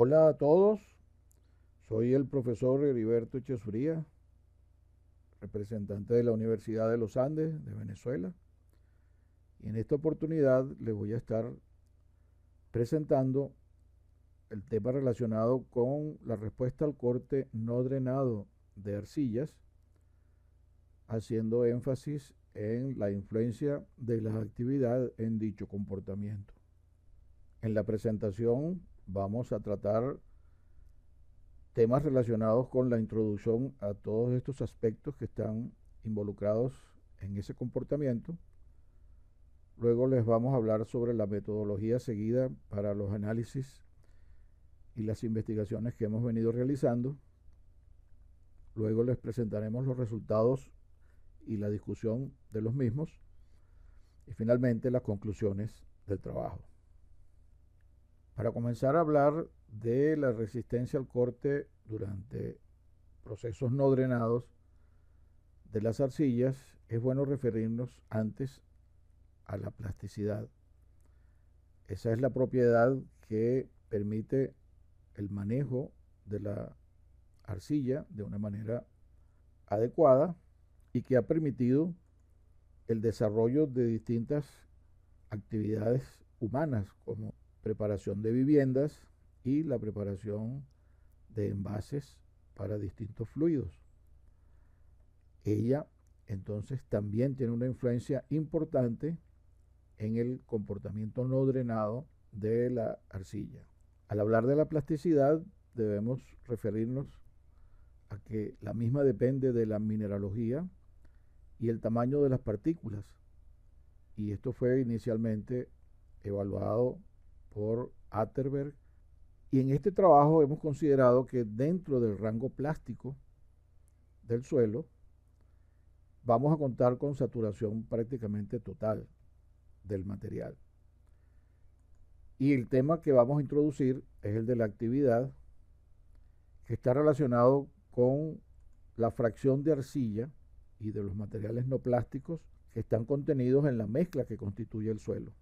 Hola a todos, soy el profesor Heriberto Echesuría, representante de la Universidad de los Andes de Venezuela, y en esta oportunidad les voy a estar presentando el tema relacionado con la respuesta al corte no drenado de arcillas, haciendo énfasis en la influencia de la actividad en dicho comportamiento. En la presentación vamos a tratar temas relacionados con la introducción a todos estos aspectos que están involucrados en ese comportamiento. Luego les vamos a hablar sobre la metodología seguida para los análisis y las investigaciones que hemos venido realizando. Luego les presentaremos los resultados y la discusión de los mismos. Y finalmente las conclusiones del trabajo. Para comenzar a hablar de la resistencia al corte durante procesos no drenados de las arcillas, es bueno referirnos antes a la plasticidad. Esa es la propiedad que permite el manejo de la arcilla de una manera adecuada y que ha permitido el desarrollo de distintas actividades humanas como preparación de viviendas y la preparación de envases para distintos fluidos. Ella entonces también tiene una influencia importante en el comportamiento no drenado de la arcilla. Al hablar de la plasticidad debemos referirnos a que la misma depende de la mineralogía y el tamaño de las partículas, y esto fue inicialmente evaluado por Atterberg, y en este trabajo hemos considerado que dentro del rango plástico del suelo vamos a contar con saturación prácticamente total del material. Y el tema que vamos a introducir es el de la actividad, que está relacionado con la fracción de arcilla y de los materiales no plásticos que están contenidos en la mezcla que constituye el suelo.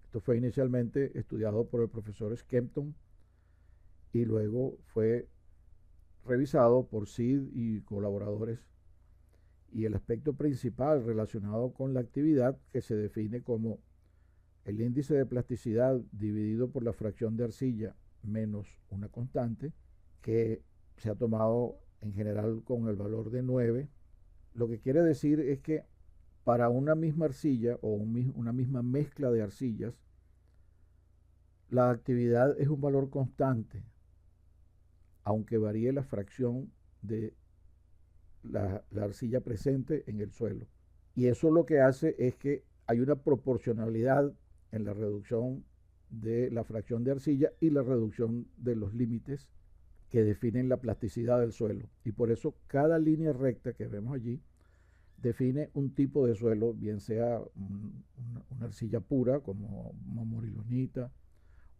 Esto fue inicialmente estudiado por el profesor Skempton y luego fue revisado por Sid y colaboradores, y el aspecto principal relacionado con la actividad, que se define como el índice de plasticidad dividido por la fracción de arcilla menos una constante, que se ha tomado en general con el valor de 9. Lo que quiere decir es que para una misma arcilla o una misma mezcla de arcillas, la actividad es un valor constante, aunque varíe la fracción de la arcilla presente en el suelo. Y eso lo que hace es que hay una proporcionalidad en la reducción de la fracción de arcilla y la reducción de los límites que definen la plasticidad del suelo. Y por eso cada línea recta que vemos allí define un tipo de suelo, bien sea una arcilla pura como morilonita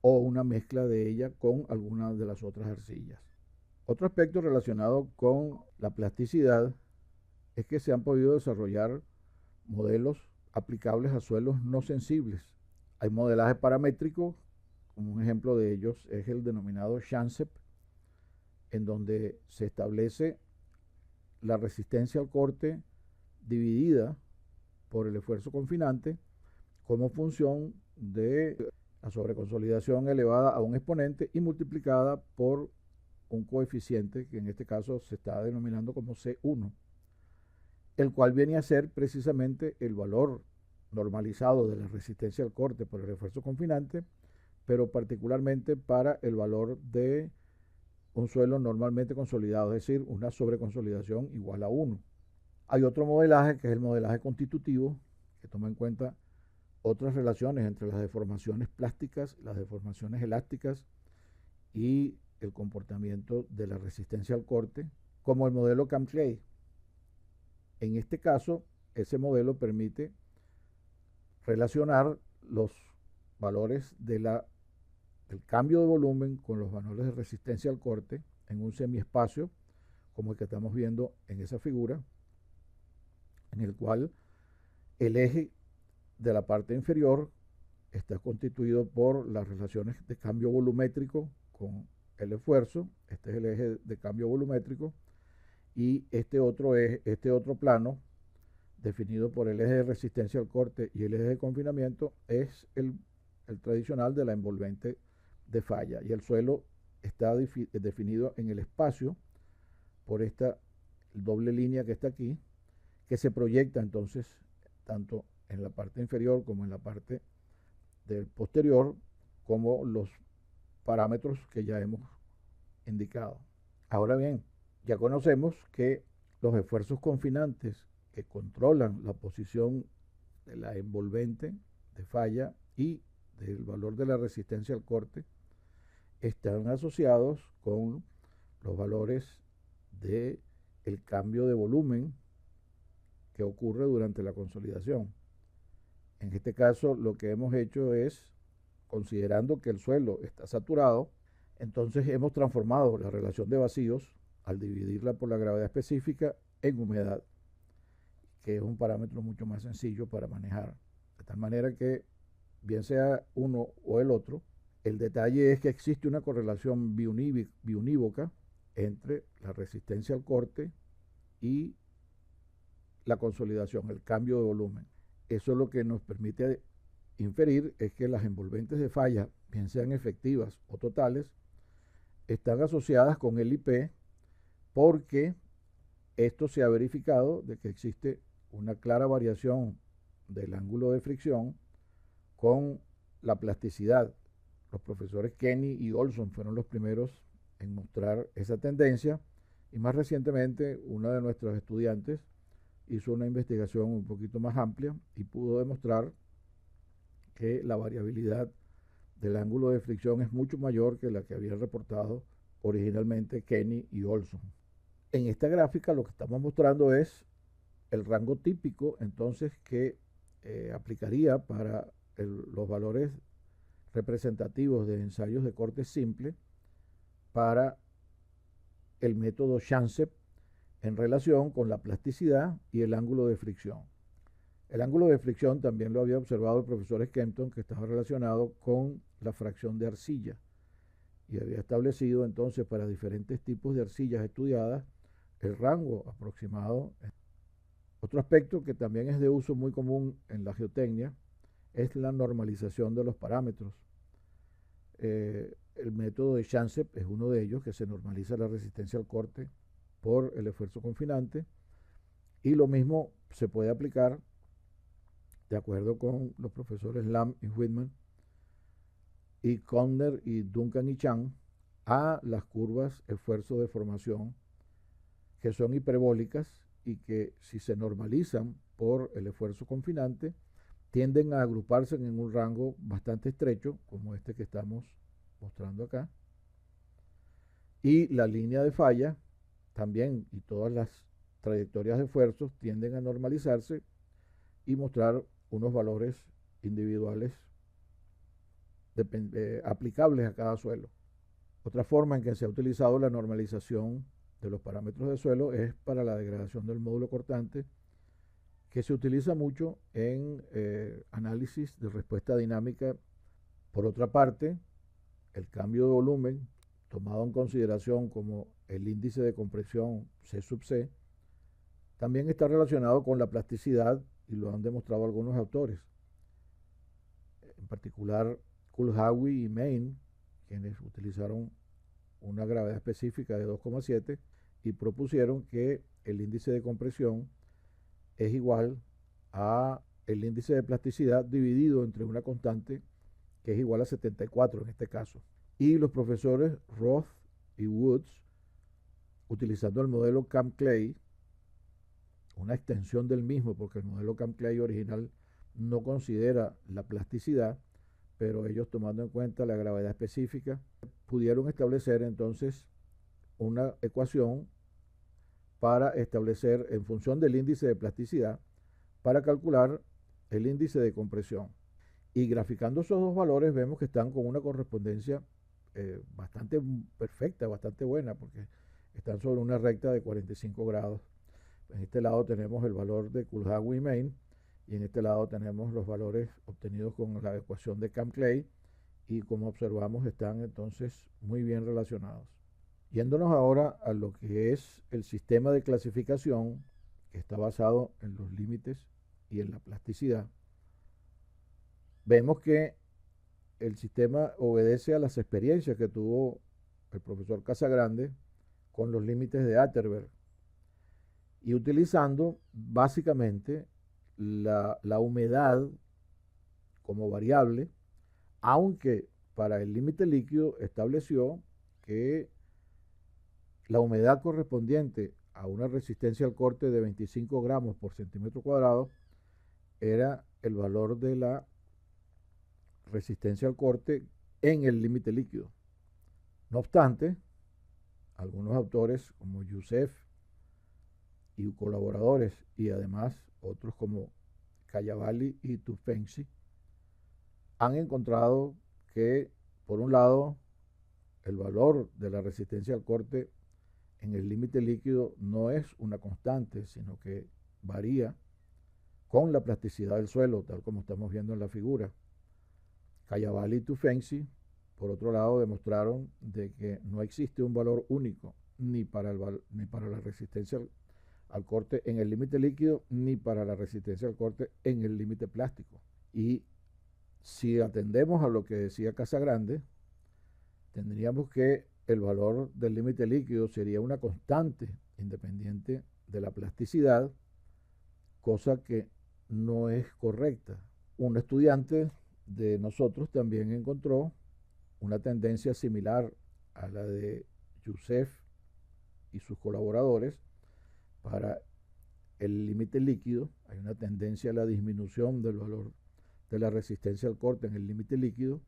o una mezcla de ella con alguna de las otras arcillas. Otro aspecto relacionado con la plasticidad es que se han podido desarrollar modelos aplicables a suelos no sensibles. Hay modelaje paramétrico, como un ejemplo de ellos es el denominado SHANSEP, en donde se establece la resistencia al corte dividida por el esfuerzo confinante como función de la sobreconsolidación elevada a un exponente y multiplicada por un coeficiente que en este caso se está denominando como C1, el cual viene a ser precisamente el valor normalizado de la resistencia al corte por el esfuerzo confinante, pero particularmente para el valor de un suelo normalmente consolidado, es decir, una sobreconsolidación igual a 1. Hay otro modelaje que es el modelaje constitutivo, que toma en cuenta otras relaciones entre las deformaciones plásticas, las deformaciones elásticas y el comportamiento de la resistencia al corte, como el modelo Camp-Clay. En este caso, ese modelo permite relacionar los valores del cambio de volumen con los valores de resistencia al corte en un semiespacio, como el que estamos viendo en esa figura, en el cual el eje de la parte inferior está constituido por las relaciones de cambio volumétrico con el esfuerzo. Este es el eje de cambio volumétrico, y este otro plano, definido por el eje de resistencia al corte y el eje de confinamiento, es el tradicional de la envolvente de falla, y el suelo está definido en el espacio por esta doble línea que está aquí, que se proyecta entonces tanto en la parte inferior como en la parte del posterior, como los parámetros que ya hemos indicado. Ahora bien, ya conocemos que los esfuerzos confinantes que controlan la posición de la envolvente de falla y del valor de la resistencia al corte están asociados con los valores de el cambio de volumen que ocurre durante la consolidación. En este caso, lo que hemos hecho es, considerando que el suelo está saturado, entonces hemos transformado la relación de vacíos, al dividirla por la gravedad específica, en humedad, que es un parámetro mucho más sencillo para manejar. De tal manera que, bien sea uno o el otro, el detalle es que existe una correlación biunívoca entre la resistencia al corte y la consolidación, el cambio de volumen. Eso es lo que nos permite inferir es que las envolventes de falla, bien sean efectivas o totales, están asociadas con el IP, porque esto se ha verificado de que existe una clara variación del ángulo de fricción con la plasticidad. Los profesores Kenny y Olson fueron los primeros en mostrar esa tendencia, y más recientemente una de nuestros estudiantes hizo una investigación un poquito más amplia y pudo demostrar que la variabilidad del ángulo de fricción es mucho mayor que la que habían reportado originalmente Kenny y Olson. En esta gráfica lo que estamos mostrando es el rango típico entonces que aplicaría para los valores representativos de ensayos de corte simple para el método Shansep en relación con la plasticidad y el ángulo de fricción. El ángulo de fricción también lo había observado el profesor Skempton, que estaba relacionado con la fracción de arcilla, y había establecido entonces para diferentes tipos de arcillas estudiadas el rango aproximado. Otro aspecto que también es de uso muy común en la geotecnia es la normalización de los parámetros. El método de Shansep es uno de ellos, que se normaliza la resistencia al corte por el esfuerzo confinante, y lo mismo se puede aplicar, de acuerdo con los profesores Lam y Whitman, y Conner y Duncan y Chan, a las curvas esfuerzo de formación, que son hiperbólicas y que, si se normalizan por el esfuerzo confinante, tienden a agruparse en un rango bastante estrecho, como este que estamos mostrando acá. Y la línea de falla también, y todas las trayectorias de esfuerzos tienden a normalizarse y mostrar unos valores individuales aplicables a cada suelo. Otra forma en que se ha utilizado la normalización de los parámetros de suelo es para la degradación del módulo cortante, que se utiliza mucho en análisis de respuesta dinámica. Por otra parte, el cambio de volumen, tomado en consideración como el índice de compresión C sub C, también está relacionado con la plasticidad, y lo han demostrado algunos autores, en particular Kulhawi y Main, quienes utilizaron una gravedad específica de 2,7 y propusieron que el índice de compresión es igual a el índice de plasticidad dividido entre una constante que es igual a 74 en este caso. Y los profesores Roth y Woods, utilizando el modelo Camp-Clay, una extensión del mismo, porque el modelo Camp-Clay original no considera la plasticidad, pero ellos, tomando en cuenta la gravedad específica, pudieron establecer entonces una ecuación para establecer, en función del índice de plasticidad, para calcular el índice de compresión. Y graficando esos dos valores vemos que están con una correspondencia bastante perfecta, bastante buena, porque están sobre una recta de 45 grados. En este lado tenemos el valor de Kulhawi y Main, y en este lado tenemos los valores obtenidos con la ecuación de Kamm-Clay, y como observamos están entonces muy bien relacionados. Yéndonos ahora a lo que es el sistema de clasificación, que está basado en los límites y en la plasticidad, vemos que el sistema obedece a las experiencias que tuvo el profesor Casagrande con los límites de Atterberg, y utilizando básicamente la humedad como variable, aunque para el límite líquido estableció que la humedad correspondiente a una resistencia al corte de 25 gramos por centímetro cuadrado era el valor de la resistencia al corte en el límite líquido. No obstante, algunos autores como Youssef y colaboradores, y además otros como Cavalli y Tufensi, han encontrado que, por un lado, el valor de la resistencia al corte en el límite líquido no es una constante, sino que varía con la plasticidad del suelo, tal como estamos viendo en la figura. Cavalli y Tufensi, por otro lado, demostraron de que no existe un valor único ni para la resistencia al corte en el límite líquido, ni para la resistencia al corte en el límite plástico. Y si atendemos a lo que decía Casagrande, tendríamos que el valor del límite líquido sería una constante independiente de la plasticidad, cosa que no es correcta. Un estudiante de nosotros también encontró una tendencia similar a la de Youssef y sus colaboradores. Para el límite líquido hay una tendencia a la disminución del valor de la resistencia al corte en el límite líquido,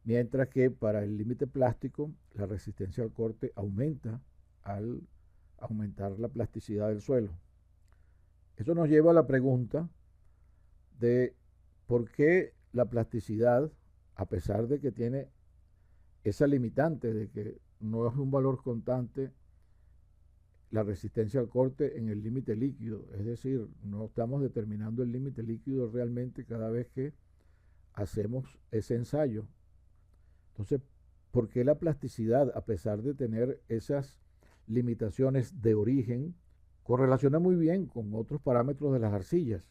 mientras que para el límite plástico la resistencia al corte aumenta al aumentar la plasticidad del suelo. Eso nos lleva a la pregunta de por qué la plasticidad, a pesar de que tiene esa limitante de que no es un valor constante la resistencia al corte en el límite líquido, es decir, no estamos determinando el límite líquido realmente cada vez que hacemos ese ensayo. Entonces, ¿por qué la plasticidad, a pesar de tener esas limitaciones de origen, correlaciona muy bien con otros parámetros de las arcillas?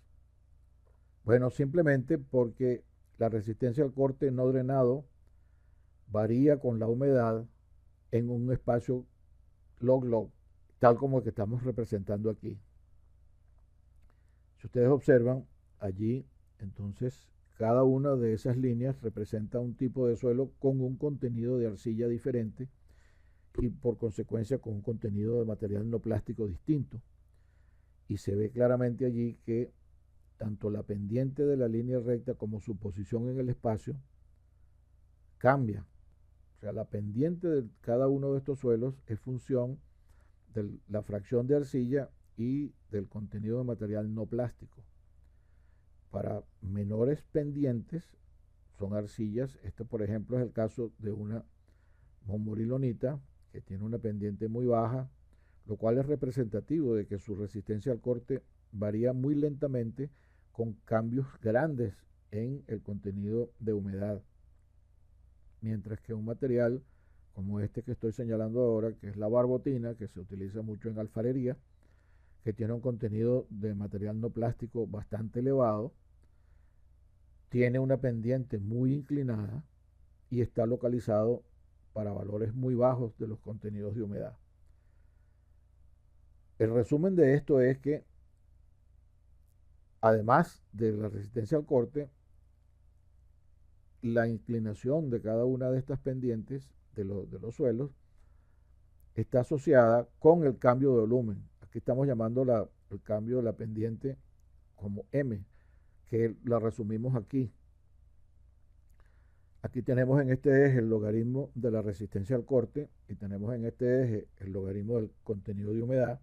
Bueno, simplemente porque la resistencia al corte no drenado varía con la humedad en un espacio log-log, tal como el que estamos representando aquí. Si ustedes observan allí, entonces cada una de esas líneas representa un tipo de suelo con un contenido de arcilla diferente y por consecuencia con un contenido de material no plástico distinto. Y se ve claramente allí que tanto la pendiente de la línea recta como su posición en el espacio cambia. O sea, la pendiente de cada uno de estos suelos es función de la fracción de arcilla y del contenido de material no plástico. Para menores pendientes son arcillas. Este, por ejemplo, es el caso de una monmorilonita que tiene una pendiente muy baja, lo cual es representativo de que su resistencia al corte varía muy lentamente con cambios grandes en el contenido de humedad. Mientras que un material como este que estoy señalando ahora, que es la barbotina, que se utiliza mucho en alfarería, que tiene un contenido de material no plástico bastante elevado, tiene una pendiente muy inclinada y está localizado para valores muy bajos de los contenidos de humedad. El resumen de esto es que, además de la resistencia al corte, la inclinación de cada una de estas pendientes de los suelos está asociada con el cambio de volumen. Aquí estamos llamando el cambio de la pendiente como M, que la resumimos aquí. Aquí tenemos en este eje el logaritmo de la resistencia al corte y tenemos en este eje el logaritmo del contenido de humedad.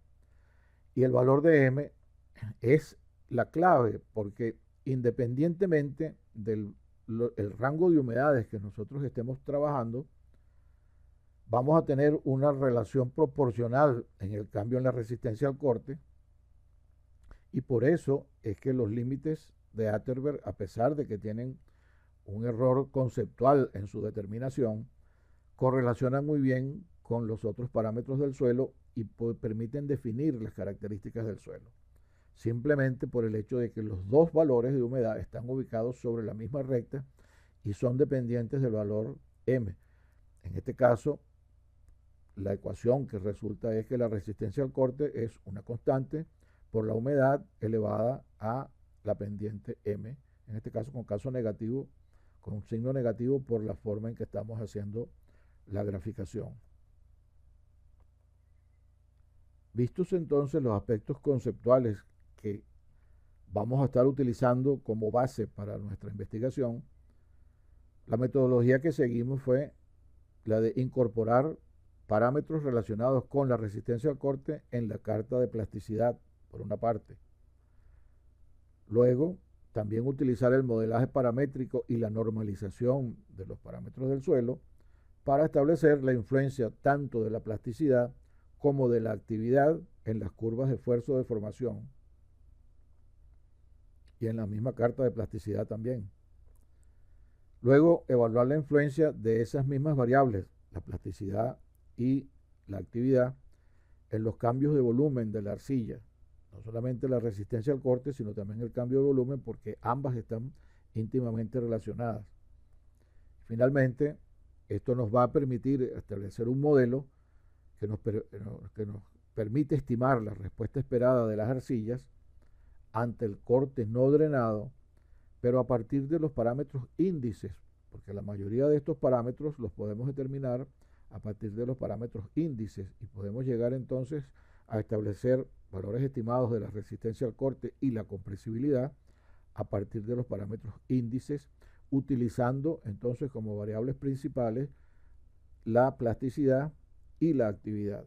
Y el valor de M es la clave, porque independientemente del el rango de humedades que nosotros estemos trabajando, vamos a tener una relación proporcional en el cambio en la resistencia al corte Y por eso es que los límites de Atterberg, a pesar de que tienen un error conceptual en su determinación, correlacionan muy bien con los otros parámetros del suelo y permiten definir las características del suelo, simplemente por el hecho de que los dos valores de humedad están ubicados sobre la misma recta y son dependientes del valor M. En este caso, la ecuación que resulta es que la resistencia al corte es una constante por la humedad elevada a la pendiente M, en este caso con caso negativo, con un signo negativo por la forma en que estamos haciendo la graficación. Vistos entonces los aspectos conceptuales que vamos a estar utilizando como base para nuestra investigación, la metodología que seguimos fue la de incorporar parámetros relacionados con la resistencia al corte en la carta de plasticidad, por una parte. Luego, también utilizar el modelaje paramétrico y la normalización de los parámetros del suelo para establecer la influencia tanto de la plasticidad como de la actividad en las curvas de esfuerzo de formación y en la misma carta de plasticidad también. Luego, evaluar la influencia de esas mismas variables, la plasticidad y la actividad, en los cambios de volumen de la arcilla. No solamente la resistencia al corte, sino también el cambio de volumen, porque ambas están íntimamente relacionadas. Finalmente, esto nos va a permitir establecer un modelo que nos permite estimar la respuesta esperada de las arcillas ante el corte no drenado, pero a partir de los parámetros índices, porque la mayoría de estos parámetros los podemos determinar a partir de los parámetros índices y podemos llegar entonces a establecer valores estimados de la resistencia al corte y la compresibilidad a partir de los parámetros índices, utilizando entonces como variables principales la plasticidad y la actividad.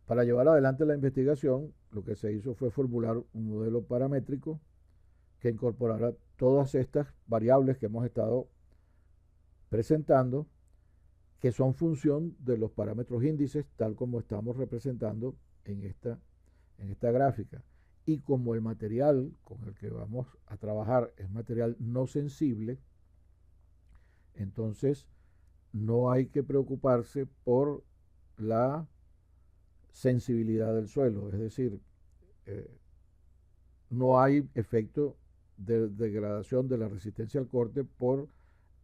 Para llevar adelante la investigación, lo que se hizo fue formular un modelo paramétrico que incorporara todas estas variables que hemos estado presentando, que son función de los parámetros índices, tal como estamos representando en esta gráfica. Y como el material con el que vamos a trabajar es material no sensible, entonces no hay que preocuparse por la sensibilidad del suelo, es decir, no hay efecto de degradación de la resistencia al corte por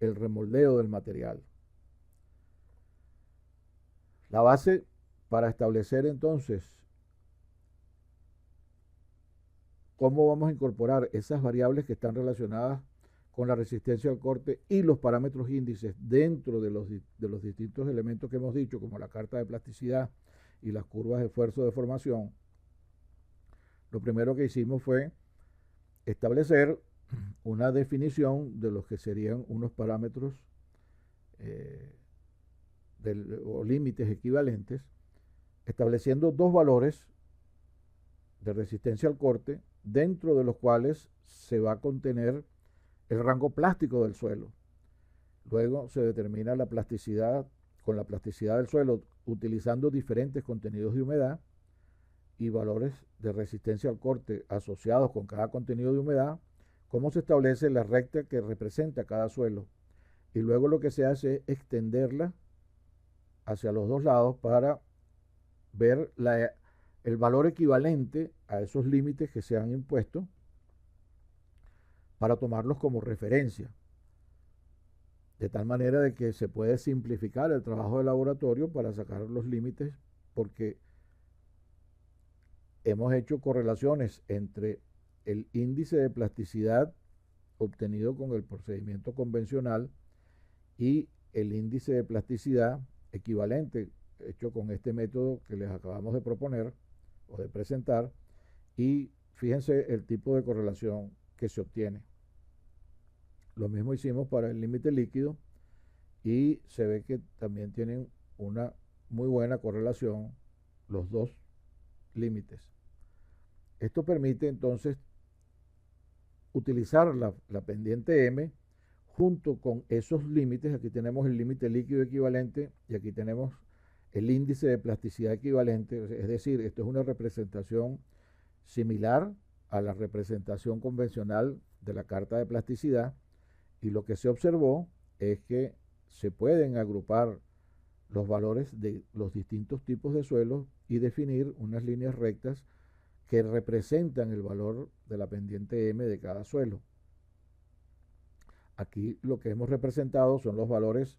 el remoldeo del material. La base para establecer entonces cómo vamos a incorporar esas variables que están relacionadas con la resistencia al corte y los parámetros índices dentro de los distintos elementos que hemos dicho, como la carta de plasticidad y las curvas de esfuerzo de formación. Lo primero que hicimos fue establecer una definición de los que serían unos parámetros o límites equivalentes, estableciendo dos valores de resistencia al corte, dentro de los cuales se va a contener el rango plástico del suelo. Luego se determina la plasticidad, con la plasticidad del suelo, utilizando diferentes contenidos de humedad y valores de resistencia al corte asociados con cada contenido de humedad, cómo se establece la recta que representa cada suelo. Y luego lo que se hace es extenderla hacia los dos lados para ver el valor equivalente a esos límites que se han impuesto, para tomarlos como referencia, de tal manera de que se puede simplificar el trabajo de laboratorio para sacar los límites, porque hemos hecho correlaciones entre el índice de plasticidad obtenido con el procedimiento convencional y el índice de plasticidad equivalente hecho con este método que les acabamos de proponer o de presentar, y fíjense el tipo de correlación que se obtiene. Lo mismo hicimos para el límite líquido y se ve que también tienen una muy buena correlación los dos límites. Esto permite entonces utilizar la pendiente M junto con esos límites. Aquí tenemos el límite líquido equivalente y aquí tenemos el índice de plasticidad equivalente, es decir, esto es una representación similar a la representación convencional de la carta de plasticidad, y lo que se observó es que se pueden agrupar los valores de los distintos tipos de suelos y definir unas líneas rectas que representan el valor de la pendiente M de cada suelo. Aquí lo que hemos representado son los valores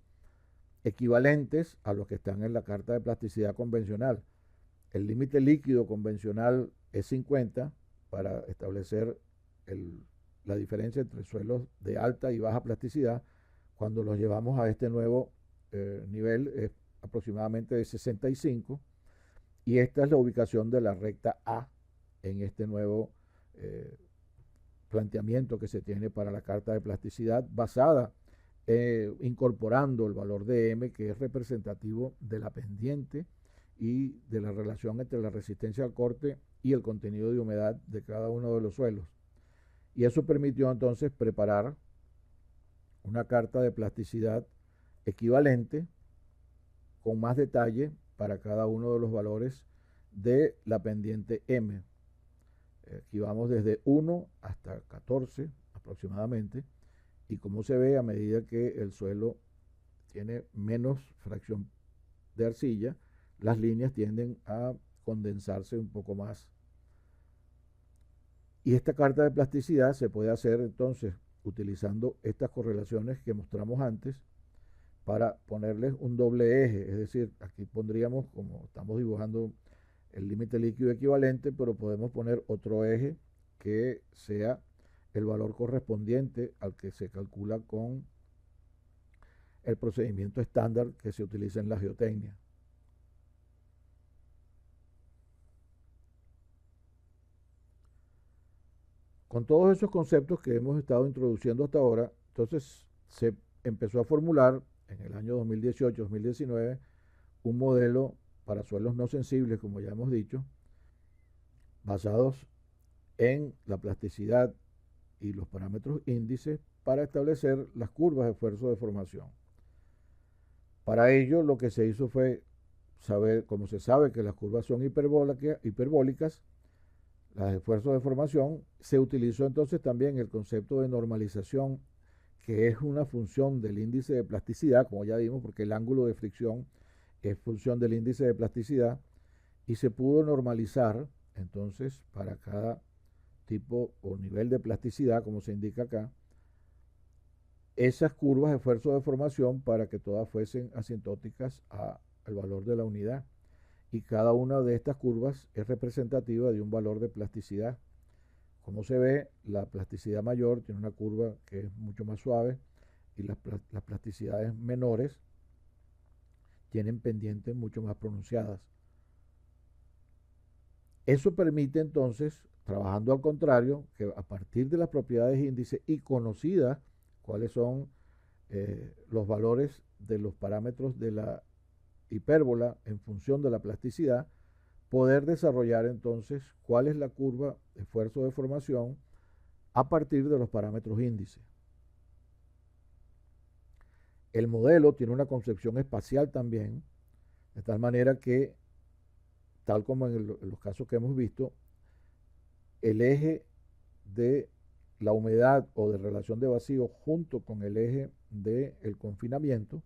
equivalentes a los que están en la carta de plasticidad convencional. El límite líquido convencional es 50 para establecer la diferencia entre suelos de alta y baja plasticidad. Cuando los llevamos a este nuevo nivel es aproximadamente de 65, y esta es la ubicación de la recta A en este nuevo planteamiento que se tiene para la carta de plasticidad, basada incorporando el valor de M, que es representativo de la pendiente y de la relación entre la resistencia al corte y el contenido de humedad de cada uno de los suelos. Y eso permitió entonces preparar una carta de plasticidad equivalente con más detalle para cada uno de los valores de la pendiente M. Aquí vamos desde 1 hasta 14 aproximadamente, y como se ve, a medida que el suelo tiene menos fracción de arcilla, las líneas tienden a condensarse un poco más. Y esta carta de plasticidad se puede hacer entonces utilizando estas correlaciones que mostramos antes para ponerles un doble eje, es decir, aquí pondríamos, como estamos dibujando, el límite líquido equivalente, pero podemos poner otro eje que sea el valor correspondiente al que se calcula con el procedimiento estándar que se utiliza en la geotecnia. Con todos esos conceptos que hemos estado introduciendo hasta ahora, entonces se empezó a formular en el año 2018-2019 un modelo para suelos no sensibles, como ya hemos dicho, basados en la plasticidad y los parámetros índices para establecer las curvas de esfuerzo de formación. Para ello, lo que se hizo fue saber, como se sabe que las curvas son hiperbólicas, las esfuerzos de formación, se utilizó entonces también el concepto de normalización, que es una función del índice de plasticidad, como ya vimos, porque el ángulo de fricción es función del índice de plasticidad, y se pudo normalizar entonces para cada tipo o nivel de plasticidad, como se indica acá, esas curvas de esfuerzo de formación para que todas fuesen asintóticas al valor de la unidad. Y cada una de estas curvas es representativa de un valor de plasticidad. Como se ve, la plasticidad mayor tiene una curva que es mucho más suave, y las plasticidades menores tienen pendientes mucho más pronunciadas. Eso permite entonces, trabajando al contrario, que a partir de las propiedades índice y conocidas cuáles son los valores de los parámetros de la hipérbola en función de la plasticidad, poder desarrollar entonces cuál es la curva de esfuerzo de formación a partir de los parámetros índice. El modelo tiene una concepción espacial también, de tal manera que, tal como en los casos que hemos visto, el eje de la humedad o de relación de vacío junto con el eje del confinamiento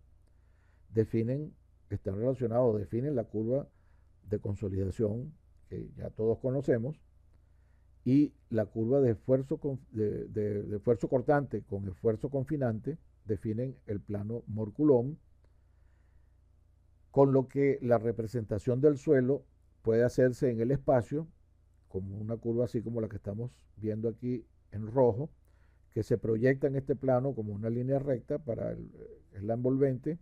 están relacionados, definen la curva de consolidación que ya todos conocemos, y la curva de esfuerzo, de esfuerzo cortante con esfuerzo confinante definen el plano Mohr-Coulomb, con lo que la representación del suelo puede hacerse en el espacio como una curva así como la que estamos viendo aquí en rojo, que se proyecta en este plano como una línea recta para la envolvente,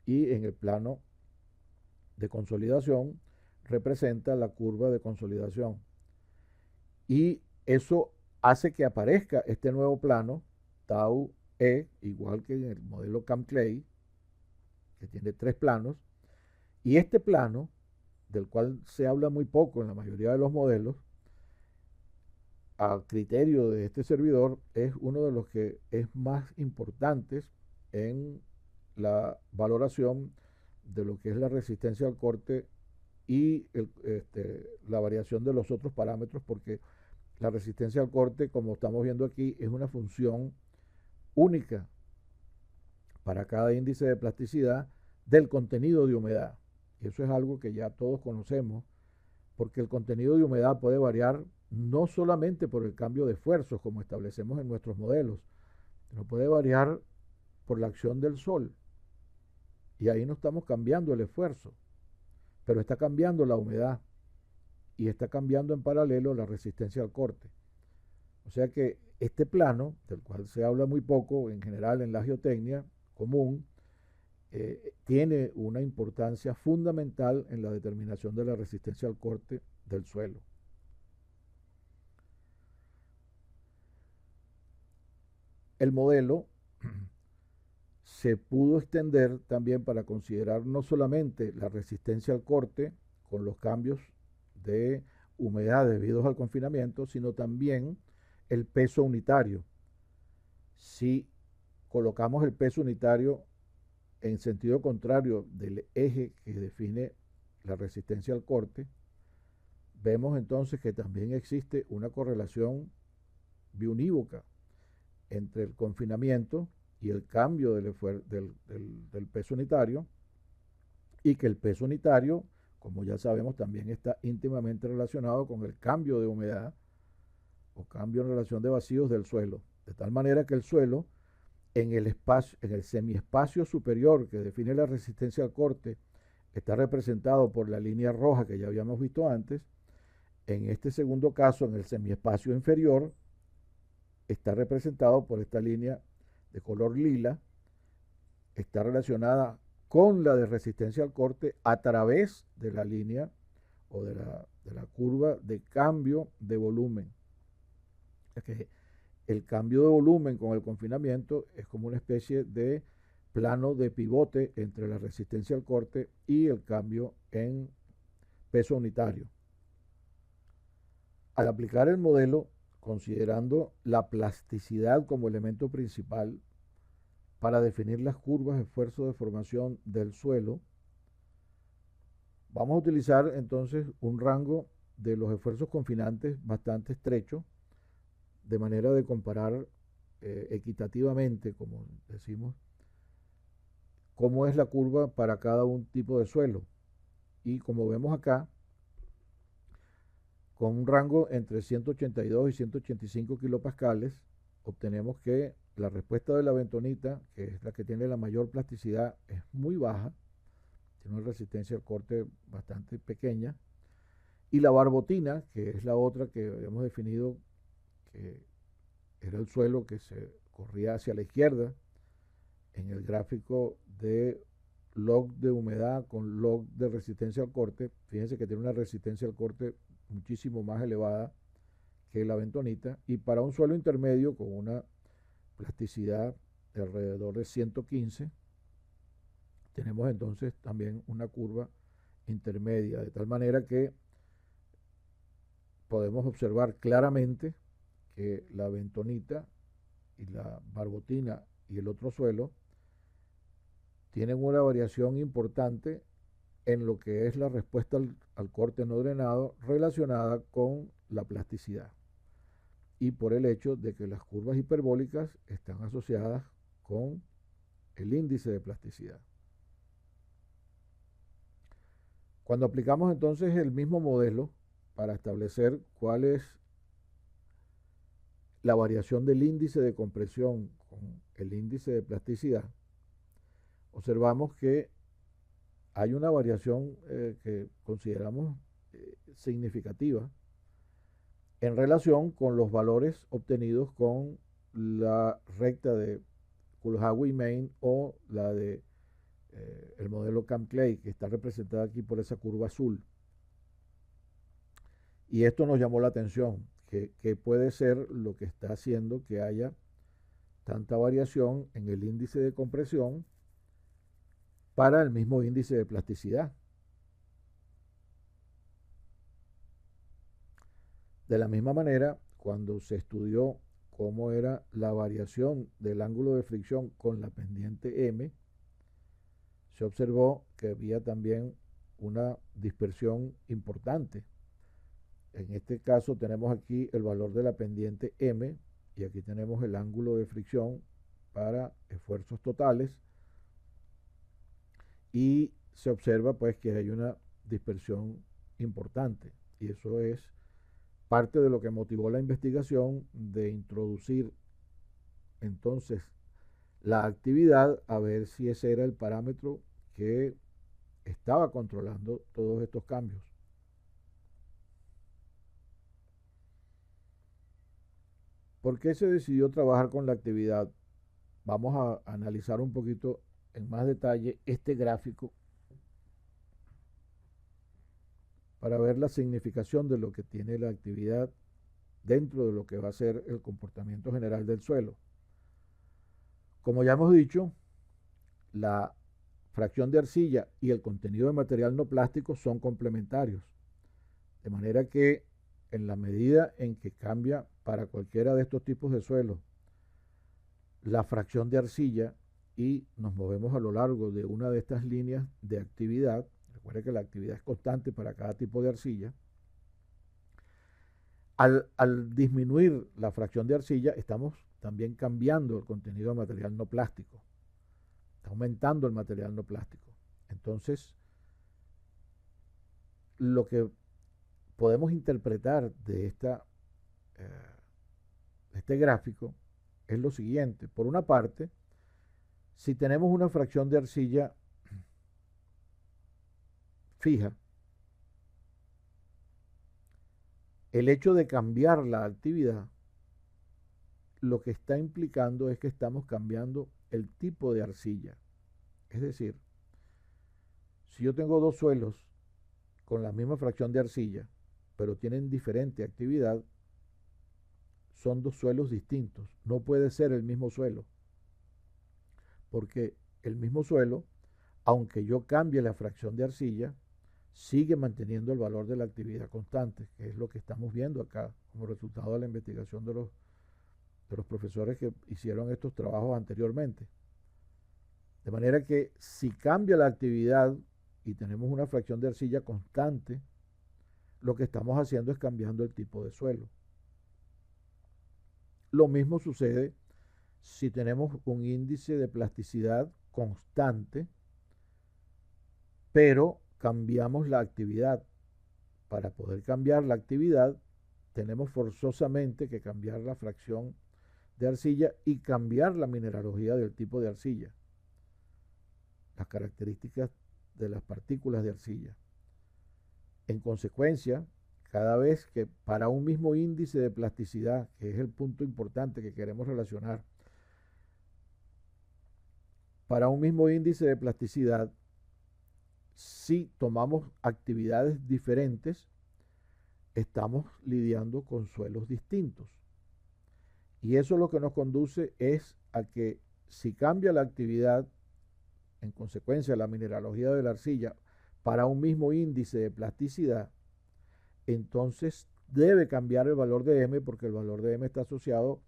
y en el plano de consolidación representa la curva de consolidación. Y eso hace que aparezca este nuevo plano, tau E, igual que en el modelo Kamm-Clay, que tiene 3 planos, y este plano, del cual se habla muy poco en la mayoría de los modelos, a criterio de este servidor, es uno de los que es más importantes en la valoración de lo que es la resistencia al corte y la variación de los otros parámetros, porque la resistencia al corte, como estamos viendo aquí, es una función única para cada índice de plasticidad del contenido de humedad. Y eso es algo que ya todos conocemos, porque el contenido de humedad puede variar no solamente por el cambio de esfuerzos, como establecemos en nuestros modelos, sino puede variar por la acción del sol. Y ahí no estamos cambiando el esfuerzo, pero está cambiando la humedad y está cambiando en paralelo la resistencia al corte. O sea que este plano, del cual se habla muy poco en general en la geotecnia común, tiene una importancia fundamental en la determinación de la resistencia al corte del suelo. El modelo se pudo extender también para considerar no solamente la resistencia al corte con los cambios de humedad debidos al confinamiento, sino también el peso unitario. Si colocamos el peso unitario en sentido contrario del eje que define la resistencia al corte, vemos entonces que también existe una correlación biunívoca entre el confinamiento y el cambio del peso unitario, y que el peso unitario, como ya sabemos, también está íntimamente relacionado con el cambio de humedad o cambio en relación de vacíos del suelo, de tal manera que el suelo en el espacio, en el semiespacio superior que define la resistencia al corte, está representado por la línea roja que ya habíamos visto antes. En este segundo caso, en el semiespacio inferior, está representado por esta línea de color lila, está relacionada con la de resistencia al corte a través de la línea o de la curva de cambio de volumen. Es que el cambio de volumen con el confinamiento es como una especie de plano de pivote entre la resistencia al corte y el cambio en peso unitario. Al aplicar el modelo, considerando la plasticidad como elemento principal para definir las curvas de esfuerzo de formación del suelo, vamos a utilizar entonces un rango de los esfuerzos confinantes bastante estrecho, de manera de comparar equitativamente, como decimos, cómo es la curva para cada un tipo de suelo. Y como vemos acá, con un rango entre 182 y 185 kilopascales, obtenemos que la respuesta de la bentonita, que es la que tiene la mayor plasticidad, es muy baja, tiene una resistencia al corte bastante pequeña, y la barbotina, que es la otra que habíamos definido, que era el suelo que se corría hacia la izquierda, en el gráfico de log de humedad con log de resistencia al corte, fíjense que tiene una resistencia al corte muchísimo más elevada que la bentonita, y para un suelo intermedio con una plasticidad de alrededor de 115, tenemos entonces también una curva intermedia, de tal manera que podemos observar claramente que la bentonita y la barbotina y el otro suelo tienen una variación importante en lo que es la respuesta al corte no drenado relacionada con la plasticidad, y por el hecho de que las curvas hiperbólicas están asociadas con el índice de plasticidad. Cuando aplicamos entonces el mismo modelo para establecer cuál es la variación del índice de compresión con el índice de plasticidad, observamos que hay una variación que consideramos significativa en relación con los valores obtenidos con la recta de Cullhague-Main o la de el modelo Camp-Clay, que está representada aquí por esa curva azul. Y esto nos llamó la atención, que puede ser lo que está haciendo que haya tanta variación en el índice de compresión para el mismo índice de plasticidad. De la misma manera, cuando se estudió cómo era la variación del ángulo de fricción con la pendiente M, se observó que había también una dispersión importante. En este caso tenemos aquí el valor de la pendiente M y aquí tenemos el ángulo de fricción para esfuerzos totales y se observa pues que hay una dispersión importante y eso es parte de lo que motivó la investigación de introducir entonces la actividad a ver si ese era el parámetro que estaba controlando todos estos cambios. ¿Por qué se decidió trabajar con la actividad? Vamos a analizar un poquito en más detalle este gráfico para ver la significación de lo que tiene la actividad dentro de lo que va a ser el comportamiento general del suelo. Como ya hemos dicho, la fracción de arcilla y el contenido de material no plástico son complementarios, de manera que en la medida en que cambia para cualquiera de estos tipos de suelos la fracción de arcilla y nos movemos a lo largo de una de estas líneas de actividad, recuerde que la actividad es constante para cada tipo de arcilla, al disminuir la fracción de arcilla estamos también cambiando el contenido de material no plástico, está aumentando el material no plástico. Entonces, lo que podemos interpretar de este gráfico es lo siguiente. Por una parte, si tenemos una fracción de arcilla fija, el hecho de cambiar la actividad lo que está implicando es que estamos cambiando el tipo de arcilla. Es decir, si yo tengo dos suelos con la misma fracción de arcilla, pero tienen diferente actividad, son dos suelos distintos. No puede ser el mismo suelo, porque el mismo suelo, aunque yo cambie la fracción de arcilla, sigue manteniendo el valor de la actividad constante, que es lo que estamos viendo acá como resultado de la investigación de los profesores que hicieron estos trabajos anteriormente. De manera que si cambia la actividad y tenemos una fracción de arcilla constante, lo que estamos haciendo es cambiando el tipo de suelo. Lo mismo sucede si tenemos un índice de plasticidad constante, pero cambiamos la actividad. Para poder cambiar la actividad, tenemos forzosamente que cambiar la fracción de arcilla y cambiar la mineralogía del tipo de arcilla, las características de las partículas de arcilla. En consecuencia, cada vez que para un mismo índice de plasticidad, que es el punto importante que queremos relacionar, para un mismo índice de plasticidad, si tomamos actividades diferentes, estamos lidiando con suelos distintos. Y eso lo que nos conduce es a que si cambia la actividad, en consecuencia la mineralogía de la arcilla, para un mismo índice de plasticidad, entonces debe cambiar el valor de M porque el valor de M está asociado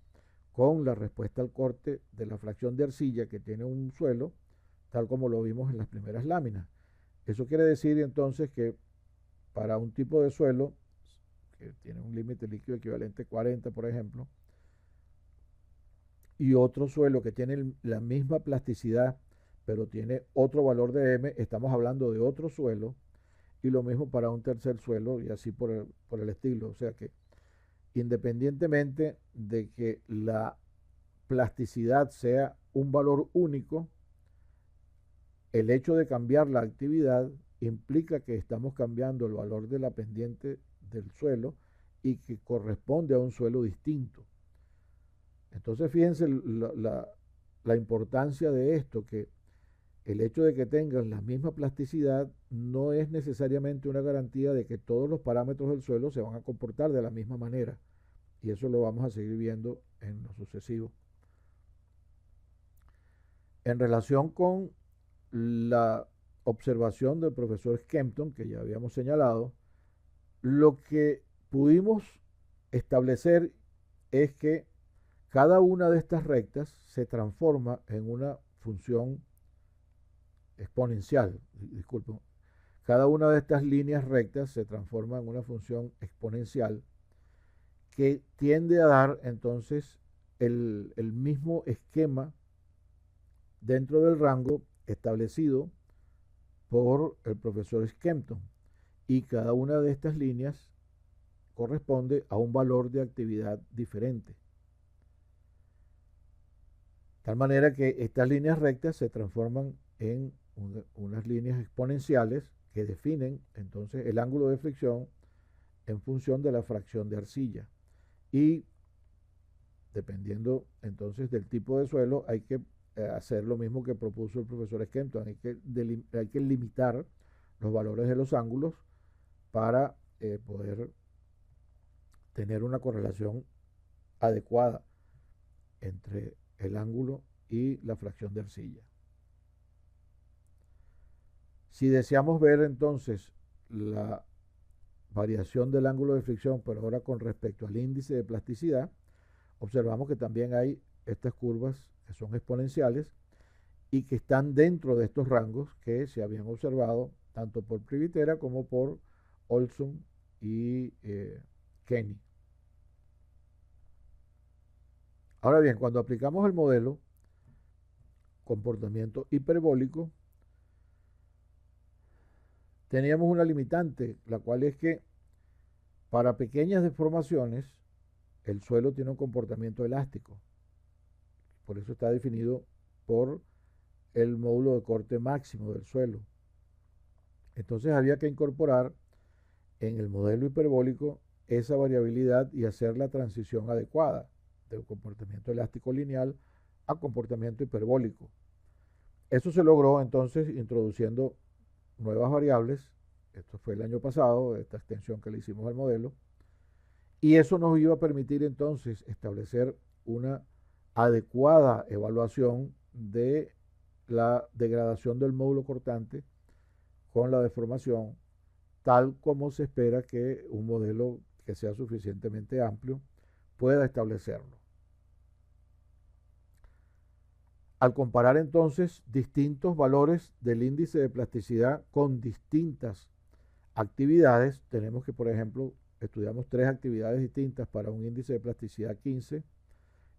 con la respuesta al corte de la fracción de arcilla que tiene un suelo, tal como lo vimos en las primeras láminas. Eso quiere decir entonces que para un tipo de suelo que tiene un límite líquido equivalente a 40, por ejemplo, y otro suelo que tiene la misma plasticidad, pero tiene otro valor de M, estamos hablando de otro suelo, y lo mismo para un tercer suelo, y así por el estilo. O sea que independientemente de que la plasticidad sea un valor único, el hecho de cambiar la actividad implica que estamos cambiando el valor de la pendiente del suelo y que corresponde a un suelo distinto. Entonces fíjense la importancia de esto, que el hecho de que tengan la misma plasticidad no es necesariamente una garantía de que todos los parámetros del suelo se van a comportar de la misma manera. Y eso lo vamos a seguir viendo en lo sucesivo. En relación con la observación del profesor Skempton, que ya habíamos señalado, lo que pudimos establecer es que cada una de estas rectas se transforma en una función exponencial, disculpen. Cada una de estas líneas rectas se transforma en una función exponencial que tiende a dar entonces el mismo esquema dentro del rango establecido por el profesor Skempton. Y cada una de estas líneas corresponde a un valor de actividad diferente. De tal manera que estas líneas rectas se transforman en unas líneas exponenciales que definen entonces el ángulo de fricción en función de la fracción de arcilla. Y dependiendo entonces del tipo de suelo, hay que hacer lo mismo que propuso el profesor Skempton. Hay que limitar los valores de los ángulos para poder tener una correlación adecuada entre el ángulo y la fracción de arcilla. Si deseamos ver entonces la variación del ángulo de fricción, pero ahora con respecto al índice de plasticidad, observamos que también hay estas curvas que son exponenciales y que están dentro de estos rangos que se habían observado tanto por Privitera como por Olson y Kenny. Ahora bien, cuando aplicamos el modelo comportamiento hiperbólico, teníamos una limitante, la cual es que para pequeñas deformaciones el suelo tiene un comportamiento elástico. Por eso está definido por el módulo de corte máximo del suelo. Entonces había que incorporar en el modelo hiperbólico esa variabilidad y hacer la transición adecuada de comportamiento elástico lineal a comportamiento hiperbólico. Eso se logró entonces introduciendo nuevas variables. Esto fue el año pasado, esta extensión que le hicimos al modelo. Y eso nos iba a permitir entonces establecer una adecuada evaluación de la degradación del módulo cortante con la deformación, tal como se espera que un modelo que sea suficientemente amplio pueda establecerlo. Al comparar entonces distintos valores del índice de plasticidad con distintas actividades, tenemos que, por ejemplo, estudiamos 3 actividades distintas para un índice de plasticidad 15,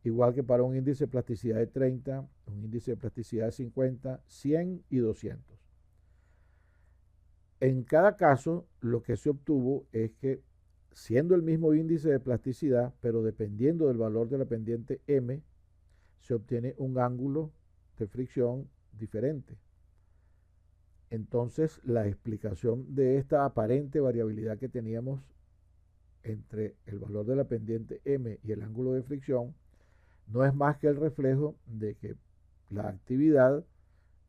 igual que para un índice de plasticidad de 30, un índice de plasticidad de 50, 100 y 200. En cada caso, lo que se obtuvo es que, siendo el mismo índice de plasticidad, pero dependiendo del valor de la pendiente M, se obtiene un ángulo de fricción diferente. Entonces, la explicación de esta aparente variabilidad que teníamos entre el valor de la pendiente M y el ángulo de fricción no es más que el reflejo de que la actividad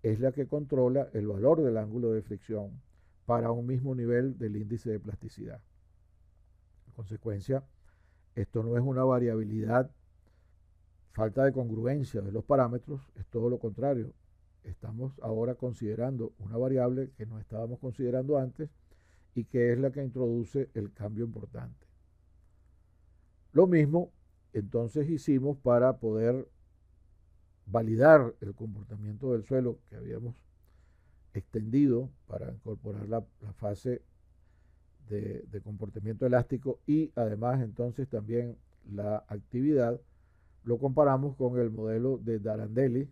es la que controla el valor del ángulo de fricción para un mismo nivel del índice de plasticidad. En consecuencia, esto no es una variabilidad, falta de congruencia de los parámetros, es todo lo contrario. Estamos ahora considerando una variable que no estábamos considerando antes y que es la que introduce el cambio importante. Lo mismo entonces hicimos para poder validar el comportamiento del suelo que habíamos extendido para incorporar la fase de comportamiento elástico y además entonces también la actividad. Lo comparamos con el modelo de Darandelli,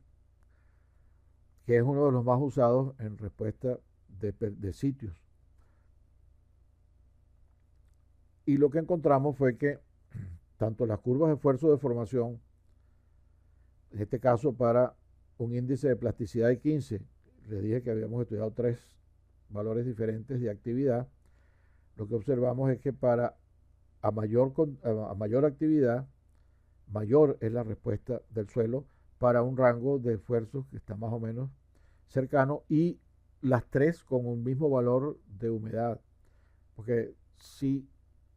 que es uno de los más usados en respuesta de sitios. Y lo que encontramos fue que tanto las curvas de esfuerzo de formación, en este caso para un índice de plasticidad de 15, les dije que habíamos estudiado 3 valores diferentes de actividad, lo que observamos es que para a mayor actividad, mayor es la respuesta del suelo para un rango de esfuerzos que está más o menos cercano y las 3 con un mismo valor de humedad. Porque si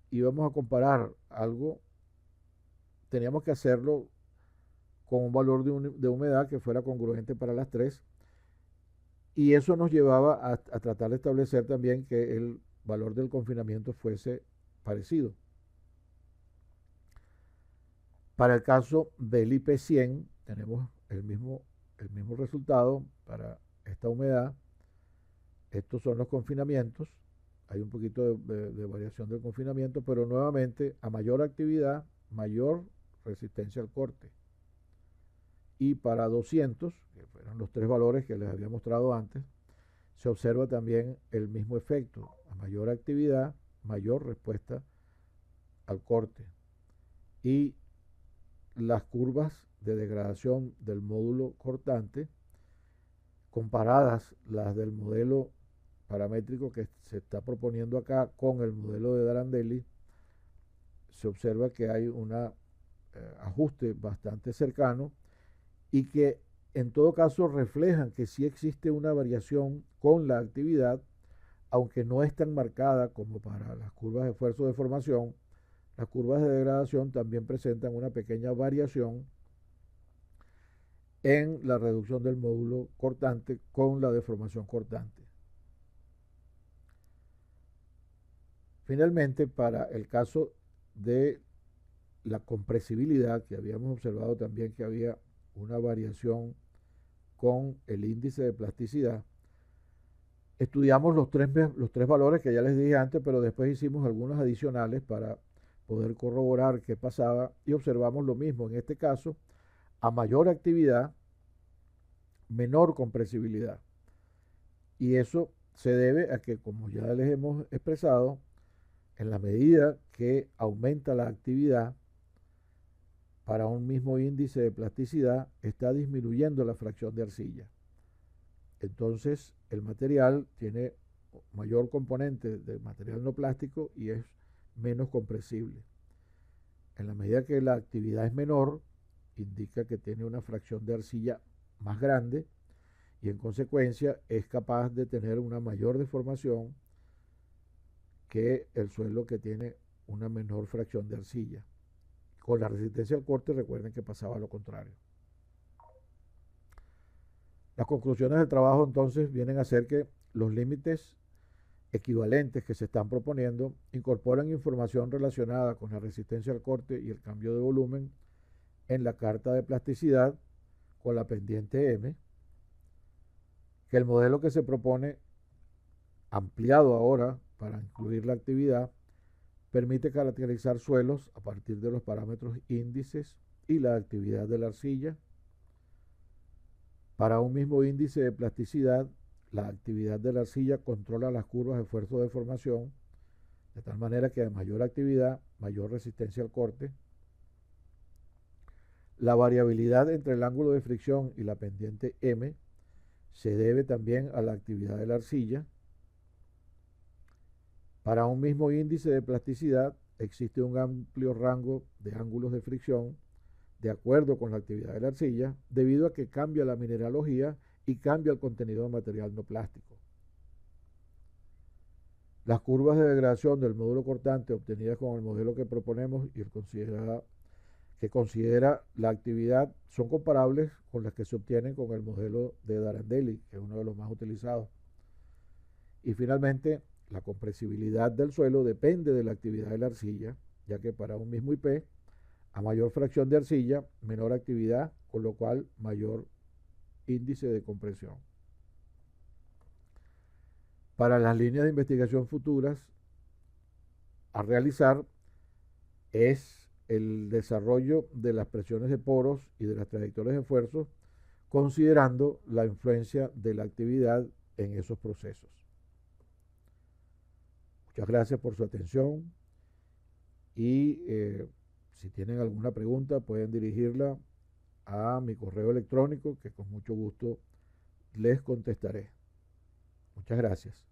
íbamos a comparar algo, teníamos que hacerlo con un valor de humedad que fuera congruente para las 3 y eso nos llevaba a tratar de establecer también que el valor del confinamiento fuese parecido. Para el caso del IP100 tenemos el mismo resultado para esta humedad. Estos son los confinamientos. Hay un poquito de variación del confinamiento, pero nuevamente a mayor actividad, mayor resistencia al corte. Y para 200, que fueron los tres valores que les había mostrado antes, se observa también el mismo efecto. A mayor actividad, mayor respuesta al corte. Y las curvas de degradación del módulo cortante, comparadas las del modelo paramétrico que se está proponiendo acá con el modelo de Darandelli, se observa que hay un ajuste bastante cercano y que en todo caso reflejan que sí existe una variación con la actividad, aunque no es tan marcada como para las curvas de esfuerzo de formación. Las curvas de degradación también presentan una pequeña variación en la reducción del módulo cortante con la deformación cortante. Finalmente, para el caso de la compresibilidad, que habíamos observado también que había una variación con el índice de plasticidad, estudiamos los tres valores que ya les dije antes, pero después hicimos algunos adicionales para poder corroborar qué pasaba y observamos lo mismo. En este caso, a mayor actividad, menor compresibilidad. Y eso se debe a que, como ya les hemos expresado, en la medida que aumenta la actividad para un mismo índice de plasticidad, está disminuyendo la fracción de arcilla. Entonces, el material tiene mayor componente de material no plástico y es menos compresible. En la medida que la actividad es menor, indica que tiene una fracción de arcilla más grande y en consecuencia es capaz de tener una mayor deformación que el suelo que tiene una menor fracción de arcilla. Con la resistencia al corte, recuerden que pasaba lo contrario. Las conclusiones del trabajo entonces vienen a ser que los límites equivalentes que se están proponiendo incorporan información relacionada con la resistencia al corte y el cambio de volumen en la carta de plasticidad con la pendiente M, que el modelo que se propone, ampliado ahora para incluir la actividad, permite caracterizar suelos a partir de los parámetros índices y la actividad de la arcilla. Para un mismo índice de plasticidad, la actividad de la arcilla controla las curvas de esfuerzo de formación, de tal manera que a mayor actividad, mayor resistencia al corte. La variabilidad entre el ángulo de fricción y la pendiente M se debe también a la actividad de la arcilla. Para un mismo índice de plasticidad existe un amplio rango de ángulos de fricción de acuerdo con la actividad de la arcilla, debido a que cambia la mineralogía y cambia el contenido de material no plástico. Las curvas de degradación del módulo cortante obtenidas con el modelo que proponemos y el que considera la actividad son comparables con las que se obtienen con el modelo de Darandelli, que es uno de los más utilizados. Y finalmente, la compresibilidad del suelo depende de la actividad de la arcilla, ya que para un mismo IP, a mayor fracción de arcilla, menor actividad, con lo cual mayor índice de compresión. Para las líneas de investigación futuras a realizar es el desarrollo de las presiones de poros y de las trayectorias de esfuerzos, considerando la influencia de la actividad en esos procesos. Muchas gracias por su atención y si tienen alguna pregunta pueden dirigirla a mi correo electrónico que con mucho gusto les contestaré. Muchas gracias.